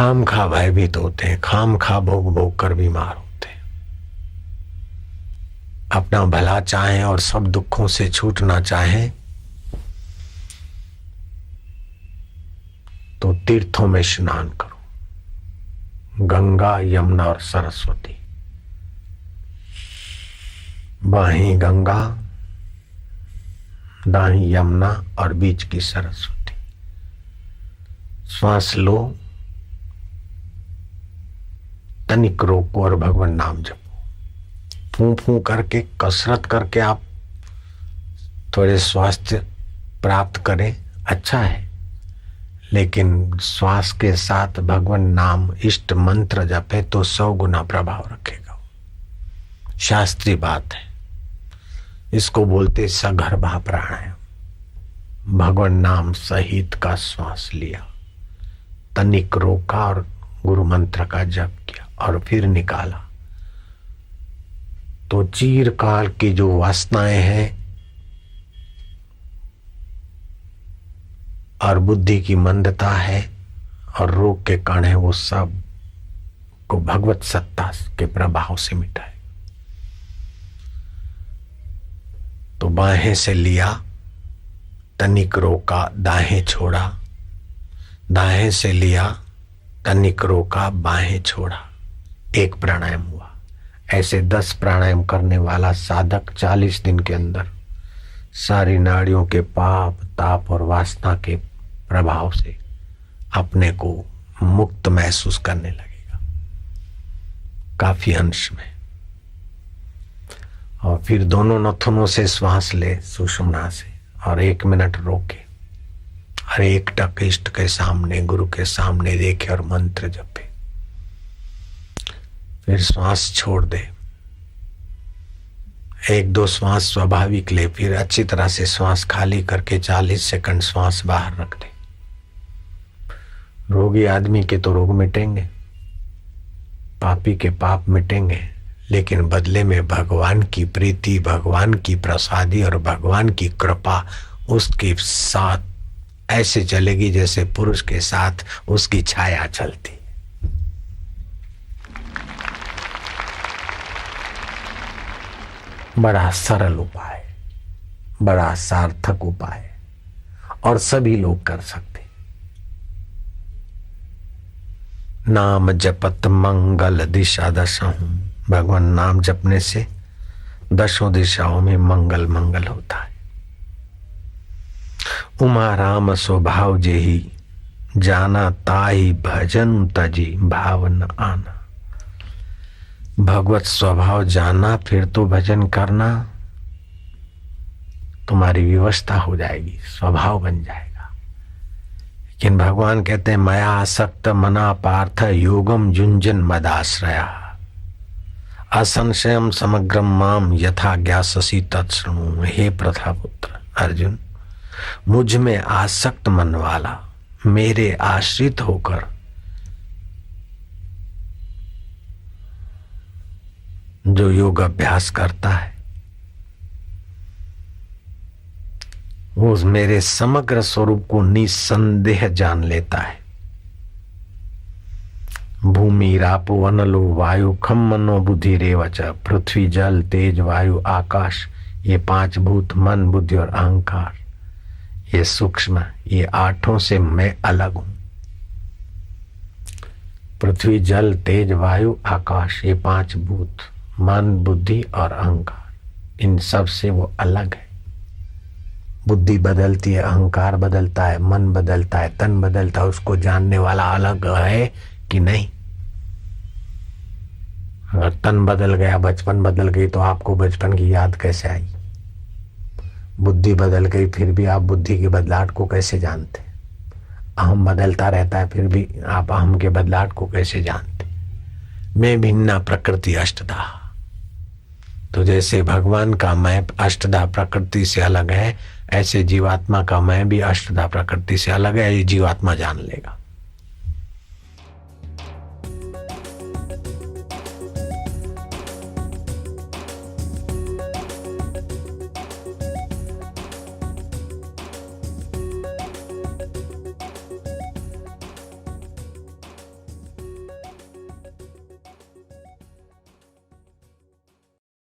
खाम खा भयभीत होते हैं, खाम खा भोग भोग कर बीमार होते हैं। अपना भला चाहें और सब दुखों से छूटना चाहें तो तीर्थों में स्नान करो, गंगा यमुना और सरस्वती। बाहीं गंगा, दाहीं यमुना और बीच की सरस्वती। श्वास लो, तनिक रोको और भगवान नाम जपो। फूं फूं करके, कसरत करके आप थोड़े स्वास्थ्य प्राप्त करें, अच्छा है, लेकिन श्वास के साथ भगवान नाम इष्ट मंत्र जपे तो 100 गुना प्रभाव रखेगा। शास्त्रीय बात है, इसको बोलते सगर्भा प्राणायाम। भगवान नाम सहित का श्वास लिया, तनिक रोका और गुरु मंत्र का जप किया और फिर निकाला तो चीरकाल की जो वासनाएं हैं और बुद्धि की मंदता है और रोग के कण है, वो सब को भगवत सत्ता के प्रभाव से मिटाए। तो बाहें से लिया, तनिक रोका, दाहें छोड़ा, दाहें से लिया, तनिक रोका, बाहें छोड़ा, एक प्राणायाम हुआ। ऐसे 10 प्राणायाम करने वाला साधक 40 दिन के अंदर सारी नाड़ियों के पाप, ताप और वासना के प्रभाव से अपने को मुक्त महसूस करने लगेगा काफी अंश में। और फिर दोनों नथुनों से श्वास ले सुषुम्ना से और 1 मिनट रोके और एक टक इष्ट के सामने, गुरु के सामने देखे और मंत्र जपे। फिर श्वास छोड़ दे, 1-2 श्वास स्वाभाविक ले, फिर अच्छी तरह से श्वास खाली करके 40 सेकंड श्वास बाहर रख दे। रोगी आदमी के तो रोग मिटेंगे, पापी के पाप मिटेंगे, लेकिन बदले में भगवान की प्रीति, भगवान की प्रसादी और भगवान की कृपा उसके साथ ऐसे चलेगी जैसे पुरुष के साथ उसकी छाया चलती। बड़ा सरल उपाय, बड़ा सार्थक उपाय और सभी लोग कर सकते। नाम जपत मंगल दिशा दशहु। भगवान नाम जपने से 10 दिशाओं में मंगल मंगल होता है। उमा राम स्वभाव जेहि, जाना ताहि भजन तजी भावन आना। भगवत स्वभाव जाना, फिर तो भजन करना तुम्हारी व्यवस्था हो जाएगी, स्वभाव बन जाएगा। लेकिन भगवान कहते हैं मया आसक्त मना पार्थ योगम युंजन मदाश्रया असंशयम समग्रम माम यथा ज्ञाससि तत्शृणु। हे प्रथापुत्र अर्जुन, मुझ में आसक्त मन वाला, मेरे आश्रित होकर जो योग अभ्यास करता है वो मेरे समग्र स्वरूप को निसंदेह जान लेता है। भूमि रापो अनलो वायु खम मनो बुद्धि रेवच। पृथ्वी जल तेज वायु आकाश, ये 5 भूत मन बुद्धि और अहंकार, ये सूक्ष्म, ये 8 से मैं अलग हूं। पृथ्वी जल तेज वायु आकाश, ये 5 भूत मन बुद्धि और अहंकार, इन सब से वो अलग है। बुद्धि बदलती है, अहंकार बदलता है, मन बदलता है, तन बदलता है, उसको जानने वाला अलग है कि नहीं। अगर तन बदल गया, बचपन बदल गई, तो आपको बचपन की याद कैसे आई? बुद्धि बदल गई, फिर भी आप बुद्धि के बदलाव को कैसे जानते? अहम बदलता रहता है, फिर भी आप अहम के बदलाव को कैसे जानते? मैं भिन्ना प्रकृति अष्टधा। तो जैसे भगवान का मैं अष्टधा प्रकृति से अलग है, ऐसे जीवात्मा का मैं भी अष्टधा प्रकृति से अलग है। ये जीवात्मा जान लेगा।